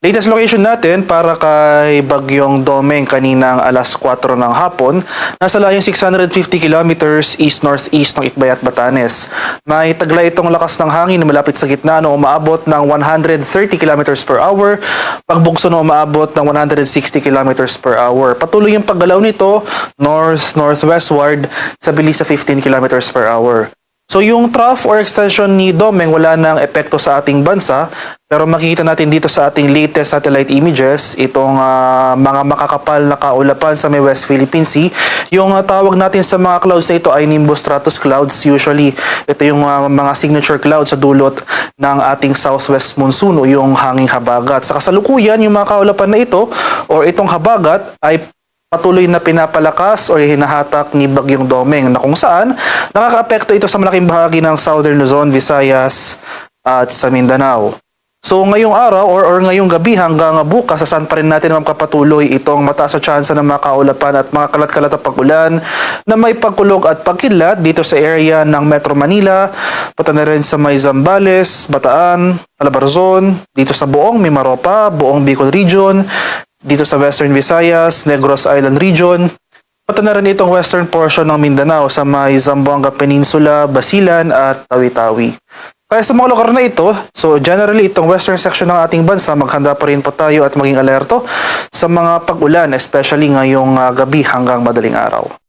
Latest location natin para kay Bagyong Domeng kaninang alas 4 ng hapon, nasa layong 650 kilometers east-northeast ng Itbay at Batanes. May taglay itong lakas ng hangin na malapit sa gitna na umaabot ng 130 kilometers per hour, pagbugso na umaabot ng 160 kilometers per hour. Patuloy yung paggalaw nito north-northwestward sa bilis sa 15 kilometers per hour. So yung trough or extension ni Domeng wala nang epekto sa ating bansa, pero makikita natin dito sa ating latest satellite images itong mga makakapal na kaulapan sa may West Philippine Sea. Yung tawag natin sa mga clouds na ito ay nimbus stratus clouds. Usually ito yung mga signature clouds sa dulot ng ating southwest monsoon o yung hanging habagat. Sa kasalukuyan, yung mga kaulapan na ito or itong habagat ay patuloy na pinapalakas o hinahatak ni Bagyong Domeng na kung saan nakakaapekto ito sa malaking bahagi ng Southern Luzon, Visayas at sa Mindanao. So ngayong araw or ngayong gabi hanggang bukas, saan pa rin natin magpapatuloy itong mataas na tsansa ng mga kaulapan at mga kalat-kalat na pagulan na may pagkulog at pagkidlat dito sa area ng Metro Manila, punta na rin sa may Zambales, Bataan, Calabarzon, dito sa buong Mimaropa, buong Bicol Region, dito sa Western Visayas, Negros Island Region, pati na rin itong western portion ng Mindanao sa may Zamboanga Peninsula, Basilan at Tawi-Tawi. Kaya sa mga lugar na ito, so generally itong western section ng ating bansa, maghanda pa rin po tayo at maging alerto sa mga pag-ulan, especially ngayong gabi hanggang madaling araw.